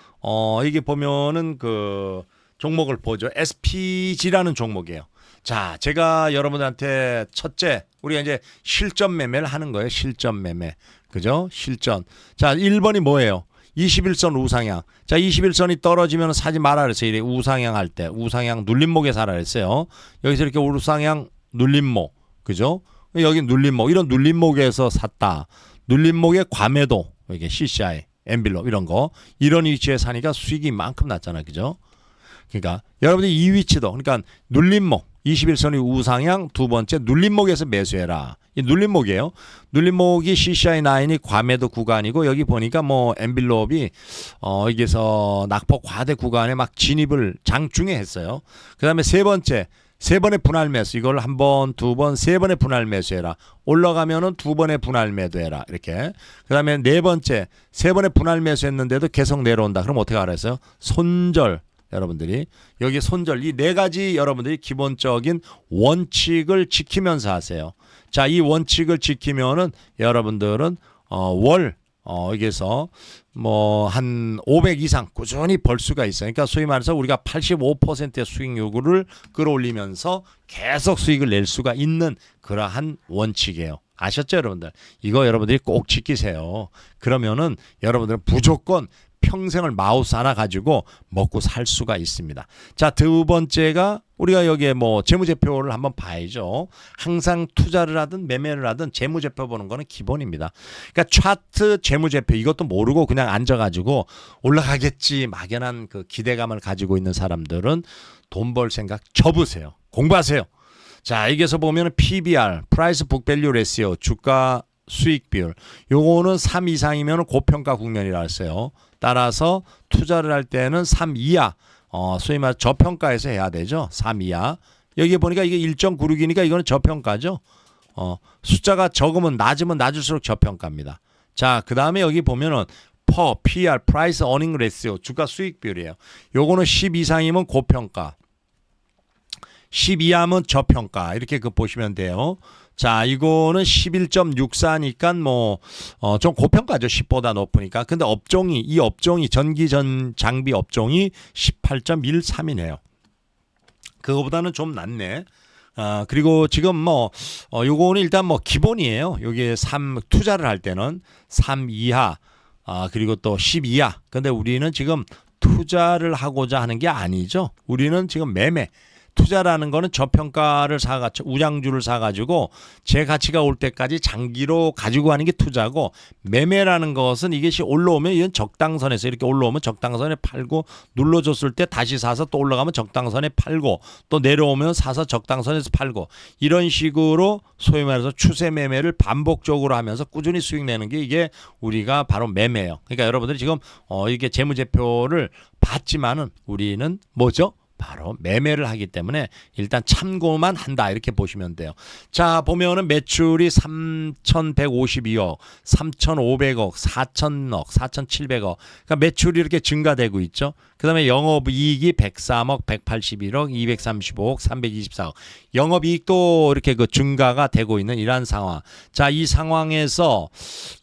이게 보면은 그 종목을 보죠. SPG라는 종목이에요. 자, 제가 여러분들한테 첫째, 우리가 이제 실전 매매를 하는 거예요. 실전 매매. 그죠? 실전. 자, 1번이 뭐예요? 21선 우상향. 자, 21선이 떨어지면 사지 말아 그랬어요. 이래 우상향 할 때. 우상향 눌림목에 사라 그랬어요. 여기서 이렇게 우상향 눌림목. 그죠? 여기 눌림목. 이런 눌림목에서 샀다. 눌림목의 과매도. 이게 CCI, 엔빌롭 이런 거. 이런 위치에 사니까 수익이 이만큼 났잖아. 그죠? 그러니까 여러분들이 이 위치도 그러니까 눌림목 21선이 우상향 두 번째 눌림목에서 매수해라. 이 눌림목이에요. 눌림목이 CCI9이 과매도 구간이고 여기 보니까 뭐 엔빌롭이 여기서 낙폭 과대 구간에 막 진입을 장중에 했어요. 그다음에 세 번째 세 번의 분할 매수 이걸 한 번, 두 번, 세 번의 분할 매수해라. 올라가면은 두 번의 분할 매도해라. 이렇게. 그다음에 네 번째 세 번의 분할 매수했는데도 계속 내려온다. 그럼 어떻게 알았어요? 손절. 여러분들이 여기 손절 이 네 가지 여러분들이 기본적인 원칙을 지키면서 하세요. 자, 이 원칙을 지키면은 여러분들은 월 여기서 뭐 한 500 이상 꾸준히 벌 수가 있어요. 그러니까 소위 말해서 우리가 85%의 수익률을 끌어올리면서 계속 수익을 낼 수가 있는 그러한 원칙이에요. 아셨죠, 여러분들? 이거 여러분들이 꼭 지키세요. 그러면은 여러분들은 무조건 평생을 마우스 하나 가지고 먹고 살 수가 있습니다. 자, 두 번째가 우리가 여기에 뭐 재무제표를 한번 봐야죠. 항상 투자를 하든 매매를 하든 재무제표 보는 거는 기본입니다. 그러니까 차트 재무제표 이것도 모르고 그냥 앉아가지고 올라가겠지 막연한 그 기대감을 가지고 있는 사람들은 돈 벌 생각 접으세요. 공부하세요. 자, 여기서 보면 PBR, Price Book Value Ratio, 주가 수익 비율. 요거는 3 이상이면 고평가 국면이라 했어요. 따라서 투자를 할 때는 3 이하, 소위 말해 저평가에서 해야 되죠. 3 이하. 여기 보니까 이게 1.96이니까 이거는 저평가죠. 숫자가 적으면 낮으면 낮을수록 저평가입니다. 자, 그 다음에 여기 보면은 PR, Price Earning Ratio, 주가 수익 비율이에요. 요거는 10 이상이면 고평가. 10 이하면 저평가. 이렇게 보시면 돼요. 자, 이거는 11.64니까 뭐 좀 고평가죠. 10보다 높으니까. 근데 이 업종이 전기 전 장비 업종이 18.13이네요. 그거보다는 좀 낮네. 그리고 지금 뭐 요거는 일단 뭐 기본이에요. 여기에 투자를 할 때는 3 이하 그리고 또 10 이하. 근데 우리는 지금 투자를 하고자 하는 게 아니죠. 우리는 지금 매매 투자라는 거는 저평가를 우량주를 사가지고 제 가치가 올 때까지 장기로 가지고 가는 게 투자고, 매매라는 것은 이것이 올라오면 이건 적당선에서 이렇게 올라오면 적당선에 팔고, 눌러줬을 때 다시 사서 또 올라가면 적당선에 팔고, 또 내려오면 사서 적당선에서 팔고, 이런 식으로 소위 말해서 추세 매매를 반복적으로 하면서 꾸준히 수익 내는 게 이게 우리가 바로 매매예요. 그러니까 여러분들이 지금 이게 재무제표를 봤지만은 우리는 뭐죠? 바로 매매를 하기 때문에 일단 참고만 한다, 이렇게 보시면 돼요. 자, 보면은 매출이 3,152억, 3,500억, 4,000억, 4,700억. 그러니까 매출이 이렇게 증가되고 있죠. 그다음에 영업이익이 103억, 181억, 235억, 324억. 영업이익도 이렇게 그 증가가 되고 있는 이러한 상황. 자, 이 상황에서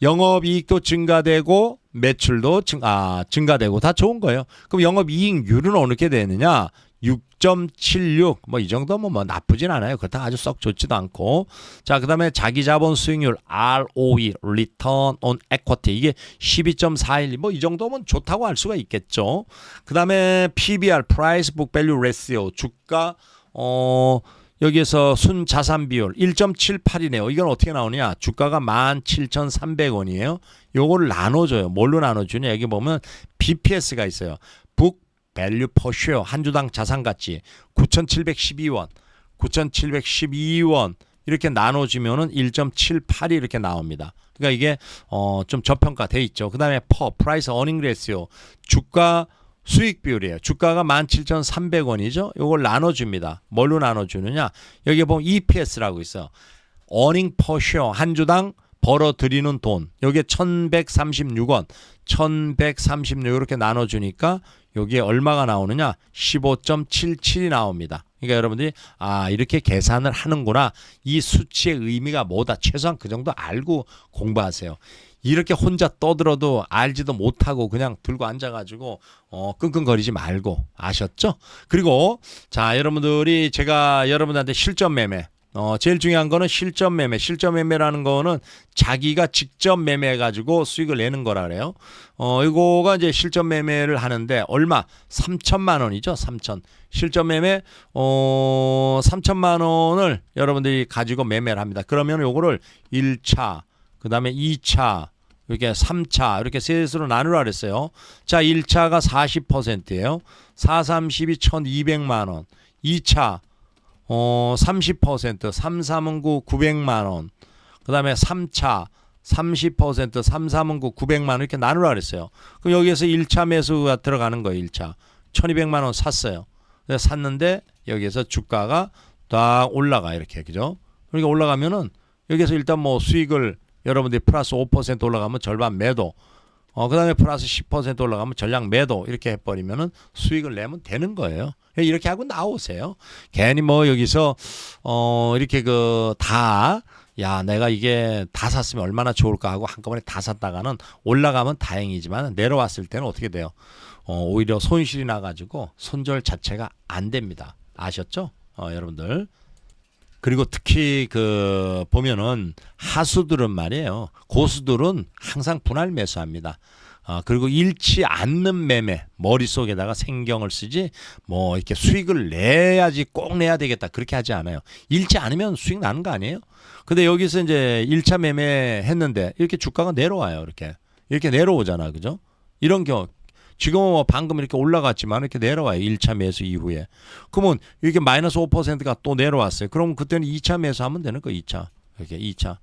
영업이익도 증가되고 매출도 증가되고 다 좋은 거예요. 그럼 영업이익률은 어떻게 되느냐? 6.76 뭐 이 정도면 뭐 나쁘진 않아요. 그렇다고 아주 썩 좋지도 않고. 자, 그다음에 자기자본 수익률 ROE (Return on Equity) 이게 12.41 뭐 이 정도면 좋다고 할 수가 있겠죠. 그다음에 PBR (Price Book Value Ratio) 주가 여기에서 순자산 비율 1.78이네요. 이건 어떻게 나오냐? 주가가 17,300원이에요. 요거를 나눠줘요. 뭘로 나눠주냐? 여기 보면 BPS가 있어요. Book Value Per Share 한 주당 자산 가치 9,712원, 9,712원 이렇게 나눠주면은 1.78이 이렇게 나옵니다. 그러니까 이게 좀 저평가돼 있죠. 그다음에 Price Earning Ratio 주가 수익 비율이에요. 주가가 17,300원이죠. 이걸 나눠줍니다. 뭘로 나눠주느냐? 여기 보면 EPS라고 있어요. Earning per share 한 주당 벌어들이는 돈. 여기에 1,136원, 1,136 이렇게 나눠주니까 여기에 얼마가 나오느냐? 15.77이 나옵니다. 그러니까 여러분들이 이렇게 계산을 하는구나. 이 수치의 의미가 뭐다. 최소한 그 정도 알고 공부하세요. 이렇게 혼자 떠들어도 알지도 못하고 그냥 들고 앉아가지고 끙끙거리지 말고, 아셨죠? 그리고 자, 여러분들이 제가 여러분들한테 실전 매매 제일 중요한 거는 실전 매매. 실전 매매라는 거는 자기가 직접 매매해가지고 수익을 내는 거라 그래요. 이거가 이제 실전 매매를 하는데 얼마? 3천만 원이죠. 3천. 실전 매매 3천만 원을 여러분들이 가지고 매매를 합니다. 그러면 요거를 1차, 그 다음에 2차, 이렇게 3차 이렇게 셋으로 나누라 그랬어요. 자, 1차가 40%예요. 4, 32, 1,200만 원. 2차 30%, 3, 3은 9, 900만 원. 그 다음에 3차 30%, 3, 3은 9, 900만 원 이렇게 나누라 그랬어요. 그럼 여기에서 1차 매수가 들어가는 거예요. 1차 1,200만 원 샀어요. 그래서 샀는데 여기에서 주가가 딱 올라가, 이렇게, 그죠? 그러니까 올라가면은 여기에서 일단 뭐 수익을 여러분들이 플러스 5% 올라가면 절반 매도, 그 다음에 플러스 10% 올라가면 전량 매도 이렇게 해버리면은 수익을 내면 되는 거예요. 이렇게 하고 나오세요. 괜히 뭐 여기서 이렇게 내가 이게 다 샀으면 얼마나 좋을까 하고 한꺼번에 다 샀다가는 올라가면 다행이지만 내려왔을 때는 어떻게 돼요? 오히려 손실이 나가지고 손절 자체가 안 됩니다. 아셨죠? 여러분들. 그리고 특히 보면은 하수들은 말이에요. 고수들은 항상 분할 매수합니다. 그리고 잃지 않는 매매, 머릿속에다가 생경을 쓰지 뭐 이렇게 수익을 내야지 꼭 내야 되겠다 그렇게 하지 않아요. 잃지 않으면 수익 나는 거 아니에요? 근데 여기서 이제 1차 매매 했는데 이렇게 주가가 내려와요. 이렇게 내려오잖아. 그죠? 이런 경우 지금은 뭐 방금 이렇게 올라갔지만 이렇게 내려와요. 1차 매수 이후에. 그러면 이렇게 마이너스 5%가 또 내려왔어요. 그럼 그때는 2차 매수하면 되는 거예요. 2차. 이렇게 2차.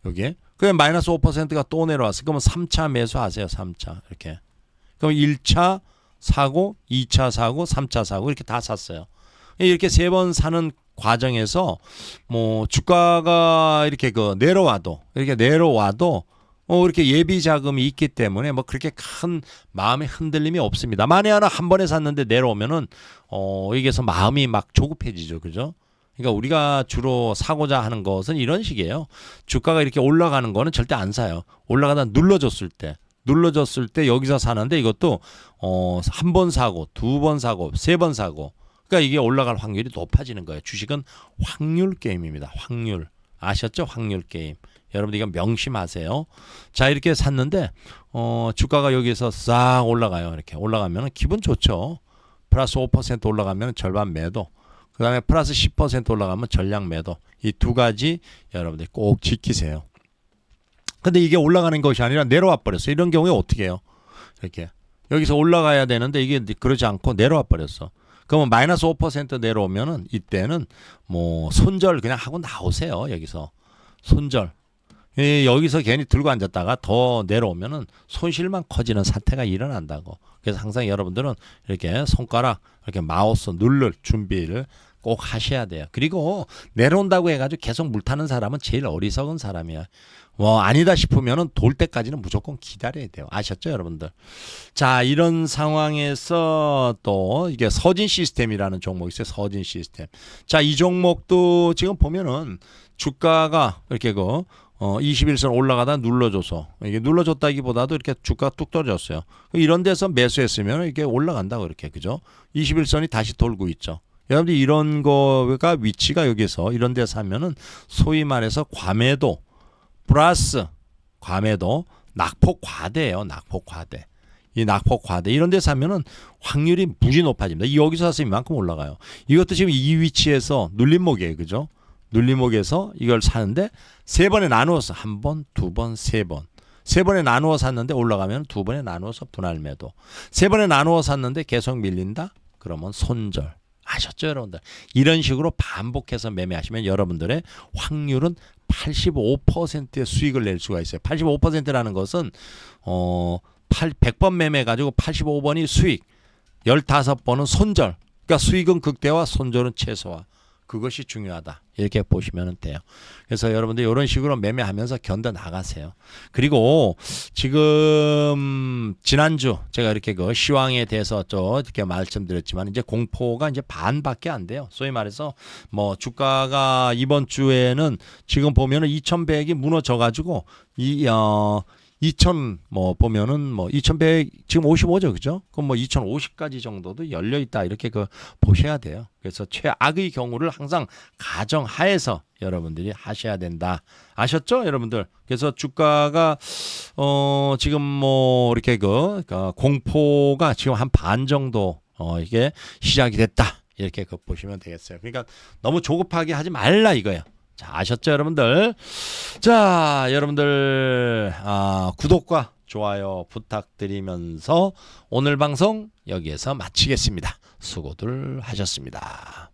여기에. 그럼 마이너스 5%가 또 내려왔어요. 그러면 3차 매수하세요. 3차. 이렇게. 그럼 1차 사고, 2차 사고, 3차 사고 이렇게 다 샀어요. 이렇게 3번 사는 과정에서 뭐 주가가 이렇게 내려와도 이렇게 예비 자금이 있기 때문에 뭐 그렇게 큰 마음의 흔들림이 없습니다. 만에 하나 한 번에 샀는데 내려오면은 여기서 마음이 막 조급해지죠. 그죠? 그러니까 우리가 주로 사고자 하는 것은 이런 식이에요. 주가가 이렇게 올라가는 거는 절대 안 사요. 올라가다 눌러줬을 때 여기서 사는데 이것도 한 번 사고, 두 번 사고, 세 번 사고. 그러니까 이게 올라갈 확률이 높아지는 거예요. 주식은 확률 게임입니다. 확률. 아셨죠? 확률 게임. 여러분들 이거 명심하세요. 자, 이렇게 샀는데 주가가 여기서 싹 올라가요. 이렇게 올라가면 기분 좋죠. 플러스 5% 올라가면 절반 매도. 그다음에 플러스 10% 올라가면 전량 매도. 이 두 가지 여러분들 꼭 지키세요. 근데 이게 올라가는 것이 아니라 내려와 버렸어. 이런 경우에 어떻게 해요? 이렇게 여기서 올라가야 되는데 이게 그러지 않고 내려와 버렸어. 그러면 마이너스 5% 내려오면은 이때는 뭐 손절 그냥 하고 나오세요. 여기서 손절. 여기서 괜히 들고 앉았다가 더 내려오면은 손실만 커지는 사태가 일어난다고. 그래서 항상 여러분들은 이렇게 손가락 이렇게 마우스 누를 준비를 꼭 하셔야 돼요. 그리고 내려온다고 해가지고 계속 물 타는 사람은 제일 어리석은 사람이야. 뭐 아니다 싶으면은 돌 때까지는 무조건 기다려야 돼요. 아셨죠, 여러분들? 자, 이런 상황에서 또 이게 서진 시스템이라는 종목이 있어요. 서진 시스템. 자, 이 종목도 지금 보면은 주가가 이렇게 21선 올라가다 눌러줘서 이게 눌러줬다기보다도 이렇게 주가가 뚝 떨어졌어요. 이런 데서 매수했으면 이게 올라간다고 이렇게 그죠? 21선이 다시 돌고 있죠. 여러분들 이런 거가 위치가 여기서 이런 데서 하면은 소위 말해서 과매도 플러스 과매도 낙폭 과대예요. 낙폭 과대. 이 낙폭 과대 이런 데서 하면은 확률이 무지 높아집니다. 여기서 사서 이만큼 올라가요. 이것도 지금 이 위치에서 눌림목이에요. 그죠? 눌림목에서 이걸 사는데 세 번에 나누어서 한 번, 두 번, 세 번. 세 번에 나누어 샀는데 올라가면 두 번에 나누어서 분할 매도. 세 번에 나누어 샀는데 계속 밀린다? 그러면 손절. 아셨죠, 여러분들? 이런 식으로 반복해서 매매하시면 여러분들의 확률은 85%의 수익을 낼 수가 있어요. 85%라는 것은 100번 매매 가지고 85번이 수익, 15번은 손절. 그러니까 수익은 극대화, 손절은 최소화. 그것이 중요하다. 이렇게 보시면 돼요. 그래서 여러분들 이런 식으로 매매하면서 견뎌 나가세요. 그리고 지금 지난주 제가 이렇게 그 시황에 대해서 좀 이렇게 말씀드렸지만 이제 공포가 이제 반밖에 안 돼요. 소위 말해서 뭐 주가가 이번 주에는 지금 보면은 2100이 무너져 가지고 2000 뭐 보면은 뭐 2100 지금 55죠. 그죠? 그럼 뭐 2050까지 정도도 열려 있다. 이렇게 보셔야 돼요. 그래서 최악의 경우를 항상 가정하에서 여러분들이 하셔야 된다. 아셨죠? 여러분들. 그래서 주가가 지금 뭐 이렇게 공포가 지금 한 반 정도 이게 시작이 됐다. 이렇게 보시면 되겠어요. 그러니까 너무 조급하게 하지 말라 이거예요. 자, 아셨죠, 여러분들? 자, 여러분들 구독과 좋아요 부탁드리면서 오늘 방송 여기에서 마치겠습니다. 수고들 하셨습니다.